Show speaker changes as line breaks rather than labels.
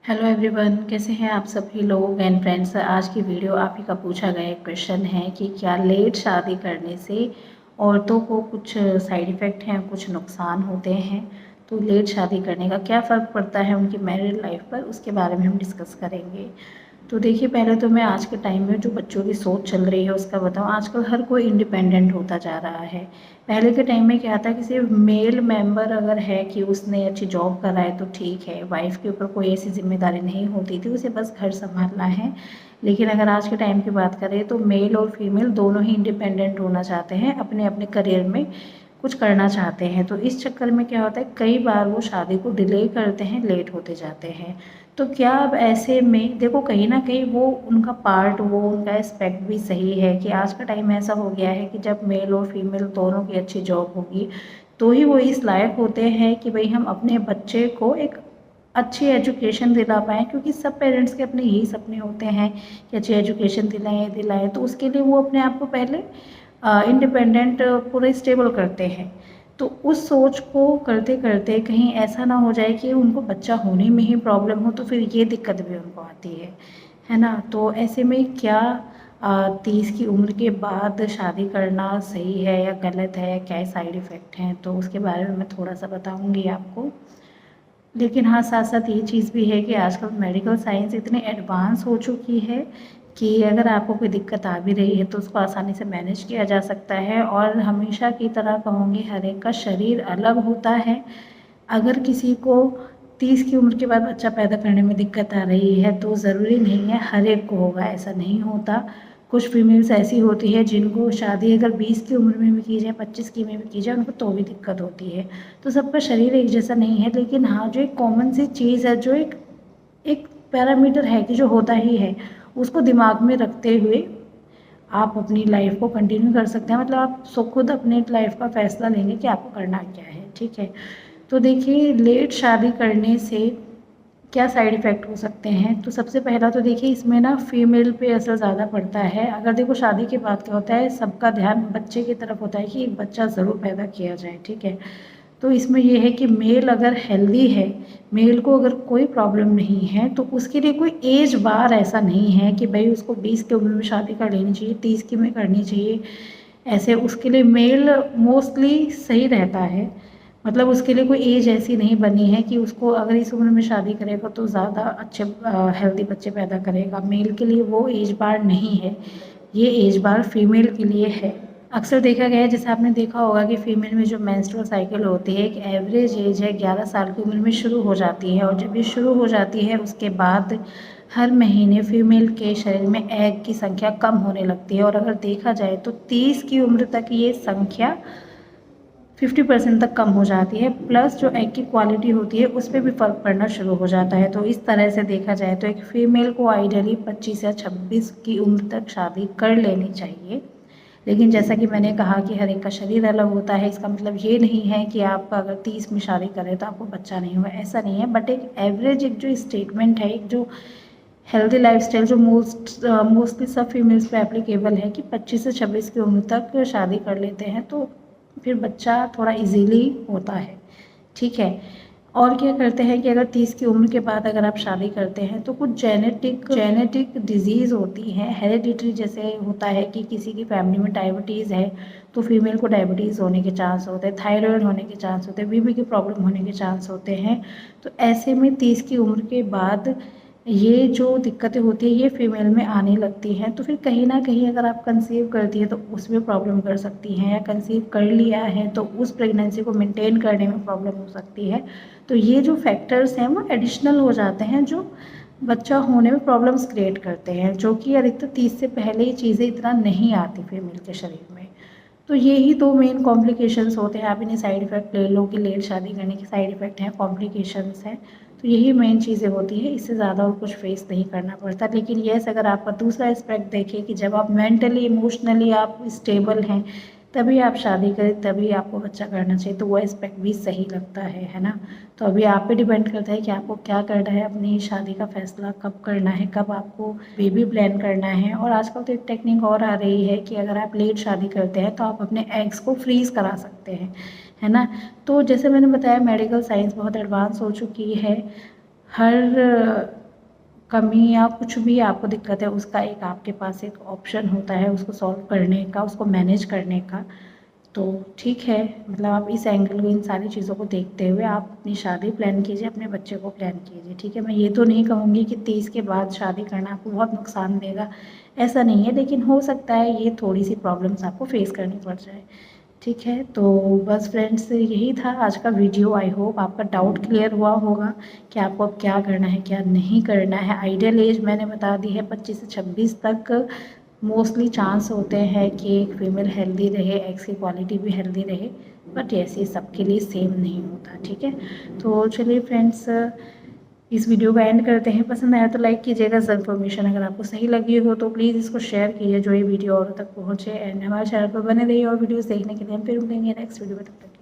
Hello everyone, कैसे हैं आप सभी लोग एंड फ्रेंड्स। आज की वीडियो आप ही का पूछा गया एक क्वेश्चन है कि क्या लेट शादी करने से औरतों को कुछ साइड इफ़ेक्ट हैं, कुछ नुकसान होते हैं। तो लेट शादी करने का क्या फ़र्क पड़ता है उनकी मैरिड लाइफ पर, उसके बारे में हम डिस्कस करेंगे। तो देखिए, पहले तो मैं आज के टाइम में जो बच्चों की सोच चल रही है उसका बताऊँ। आजकल हर कोई इंडिपेंडेंट होता जा रहा है। पहले के टाइम में क्या था कि सिर्फ मेल मेंबर अगर है कि उसने अच्छी जॉब करा है तो ठीक है, वाइफ के ऊपर कोई ऐसी जिम्मेदारी नहीं होती थी, उसे बस घर संभालना है। लेकिन अगर आज के टाइम की बात करें तो मेल और फीमेल दोनों ही इंडिपेंडेंट होना चाहते हैं, अपने अपने करियर में कुछ करना चाहते हैं। तो इस चक्कर में क्या होता है, कई बार वो शादी को डिले करते हैं, लेट होते जाते हैं। तो क्या अब ऐसे में देखो, कहीं ना कहीं वो उनका पार्ट, वो उनका एस्पेक्ट भी सही है कि आज का टाइम ऐसा हो गया है कि जब मेल और फीमेल दोनों की अच्छी जॉब होगी तो ही वो इस लायक होते हैं कि भाई हम अपने बच्चे को एक अच्छी एजुकेशन दिला पाएँ। क्योंकि सब पेरेंट्स के अपने यही सपने होते हैं कि अच्छी एजुकेशन दिलाएं, तो उसके लिए वो अपने आप को पहले इंडिपेंडेंट पूरे स्टेबल करते हैं। तो उस सोच को करते करते कहीं ऐसा ना हो जाए कि उनको बच्चा होने में ही प्रॉब्लम हो, तो फिर ये दिक्कत भी उनको आती है ना। तो ऐसे में क्या 30 की उम्र के बाद शादी करना सही है या गलत है, या क्या साइड इफ़ेक्ट हैं, तो उसके बारे में मैं थोड़ा सा बताऊंगी आपको। लेकिन हाँ, साथ साथ ये चीज़ भी है कि आजकल मेडिकल साइंस इतनी एडवांस हो चुकी है कि अगर आपको कोई दिक्कत आ भी रही है तो उसको आसानी से मैनेज किया जा सकता है। और हमेशा की तरह कहूँगी, हर एक का शरीर अलग होता है। अगर किसी को 30 की उम्र के बाद बच्चा पैदा करने में दिक्कत आ रही है तो ज़रूरी नहीं है हर एक को होगा, ऐसा नहीं होता। कुछ फीमेल्स ऐसी होती है जिनको शादी अगर 20 की उम्र में भी की जाए, 25 की में भी की जाए, उनको तो भी दिक्कत होती है। तो सबका शरीर एक जैसा नहीं है। लेकिन हाँ, जो एक कॉमन सी चीज़ है, जो एक एक पैरामीटर है कि जो होता ही है, उसको दिमाग में रखते हुए आप अपनी लाइफ को कंटिन्यू कर सकते हैं। मतलब आप खुद अपने लाइफ का फैसला लेंगे कि आपको करना क्या है, ठीक है। तो देखिए, लेट शादी करने से क्या साइड इफ़ेक्ट हो सकते हैं। तो सबसे पहला तो देखिए, इसमें ना फीमेल पे असर ज़्यादा पड़ता है। अगर देखो, शादी के बाद क्या होता है, सबका ध्यान बच्चे की तरफ होता है कि एक बच्चा ज़रूर पैदा किया जाए, ठीक है। तो इसमें ये है कि मेल अगर हेल्दी है, मेल को अगर कोई प्रॉब्लम नहीं है, तो उसके लिए कोई एज बार ऐसा नहीं है कि भाई उसको 20 की उम्र में शादी कर लेनी चाहिए, 30 की में करनी चाहिए। ऐसे उसके लिए मेल मोस्टली सही रहता है। मतलब उसके लिए कोई एज ऐसी नहीं बनी है कि उसको अगर इस उम्र में शादी करेगा तो ज़्यादा अच्छे हेल्दी बच्चे पैदा करेगा। मेल के लिए वो एज बार नहीं है, ये एज बार फीमेल के लिए है। अक्सर देखा गया है, जैसे आपने देखा होगा कि फीमेल में जो मेंस्ट्रुअल साइकिल होती है, एक एवरेज एज है 11 साल की उम्र में शुरू हो जाती है। और जब ये शुरू हो जाती है उसके बाद हर महीने फीमेल के शरीर में एग की संख्या कम होने लगती है। और अगर देखा जाए तो 30 की उम्र तक ये संख्या 50% तक कम हो जाती है। प्लस जो एग की क्वालिटी होती है उस पर भी फ़र्क पड़ना शुरू हो जाता है। तो इस तरह से देखा जाए तो एक फ़ीमेल को आइडियली 25 या 26 की उम्र तक शादी कर लेनी चाहिए। लेकिन जैसा कि मैंने कहा कि हर एक का शरीर अलग होता है, इसका मतलब ये नहीं है कि आप अगर 30 में शादी करें तो आपको बच्चा नहीं होगा, ऐसा नहीं है। बट एक एवरेज एक जो स्टेटमेंट है, एक जो हेल्दी लाइफस्टाइल जो मोस्टली सब फीमेल्स पे एप्लीकेबल है कि 25 से 26 की उम्र तक शादी कर लेते हैं, तो फिर बच्चा थोड़ा इजीली होता है, ठीक है। और क्या करते हैं कि अगर 30 की उम्र के बाद अगर आप शादी करते हैं तो कुछ जेनेटिक डिजीज़ होती हैं, हेरिडिटरी जैसे होता है कि किसी की फैमिली में डायबिटीज़ है तो फीमेल को डायबिटीज़ होने के चांस होते हैं, थायराइड होने के चांस होते हैं, बीपी की प्रॉब्लम होने के चांस होते हैं। तो ऐसे में 30 की उम्र के बाद ये जो दिक्कतें होती हैं ये फीमेल में आने लगती हैं। तो फिर कहीं ना कहीं अगर आप कंसीव करती है तो उसमें प्रॉब्लम कर सकती हैं, या कंसीव कर लिया है तो उस प्रेगनेंसी को मेंटेन करने में प्रॉब्लम हो सकती है। तो ये जो फैक्टर्स हैं वो एडिशनल हो जाते हैं, जो बच्चा होने में प्रॉब्लम्स क्रिएट करते हैं, जो कि अधिकतर 30 से पहले ये चीज़ें इतना नहीं आती फीमेल के शरीर में। तो यही दो मेन कॉम्प्लिकेशंस होते हैं। आप इन्हें साइड इफ़ेक्ट ले लो कि लेट शादी करने के साइड इफ़ेक्ट हैं, कॉम्प्लिकेशंस हैं। तो यही मेन चीज़ें होती हैं, इससे ज़्यादा और कुछ फेस नहीं करना पड़ता। लेकिन येस, अगर आपका दूसरा एस्पेक्ट देखें कि जब आप मेंटली इमोशनली आप स्टेबल हैं तभी आप शादी करें, तभी आपको बच्चा करना चाहिए, तो वो एस्पेक्ट भी सही लगता है ना। तो अभी आप पे डिपेंड करता है कि आपको क्या करना है, अपनी शादी का फैसला कब करना है, कब आपको बेबी प्लान करना है। और आजकल तो एक टेक्निक और आ रही है कि अगर आप लेट शादी करते हैं तो आप अपने एग्स को फ्रीज़ करा सकते हैं, है ना। तो जैसे मैंने बताया, मेडिकल साइंस बहुत एडवांस हो चुकी है। हर कमी या कुछ भी आपको दिक्कत है, उसका एक आपके पास एक ऑप्शन होता है उसको सॉल्व करने का, उसको मैनेज करने का। तो ठीक है, मतलब आप इस एंगल को, इन सारी चीज़ों को देखते हुए आप अपनी शादी प्लान कीजिए, अपने बच्चे को प्लान कीजिए। ठीक है, मैं ये तो नहीं कहूँगी कि 30 के बाद शादी करना आपको बहुत नुकसान देगा, ऐसा नहीं है, लेकिन हो सकता है ये थोड़ी सी प्रॉब्लम्स आपको फेस करनी पड़ जाए। ठीक है, तो बस फ्रेंड्स यही था आज का वीडियो। आई होप आपका डाउट क्लियर हुआ होगा कि आपको अब क्या करना है क्या नहीं करना है। आइडियल एज मैंने बता दी है 25 से 26 तक मोस्टली चांस होते हैं कि एक फीमेल हेल्दी रहे, एग्स की क्वालिटी भी हेल्दी रहे, बट ऐसे सबके लिए सेम नहीं होता। ठीक है, तो चलिए फ्रेंड्स, इस वीडियो को एंड करते हैं। पसंद आया तो लाइक कीजिएगा। इन्फॉर्मेशन अगर आपको सही लगी हो तो प्लीज़ इसको शेयर कीजिए, जो ये वीडियो औरों तक पहुँचे। एंड हमारे चैनल पर बने रहिए और वीडियोस देखने के लिए। हम फिर मिलेंगे नेक्स्ट वीडियो में, तब तक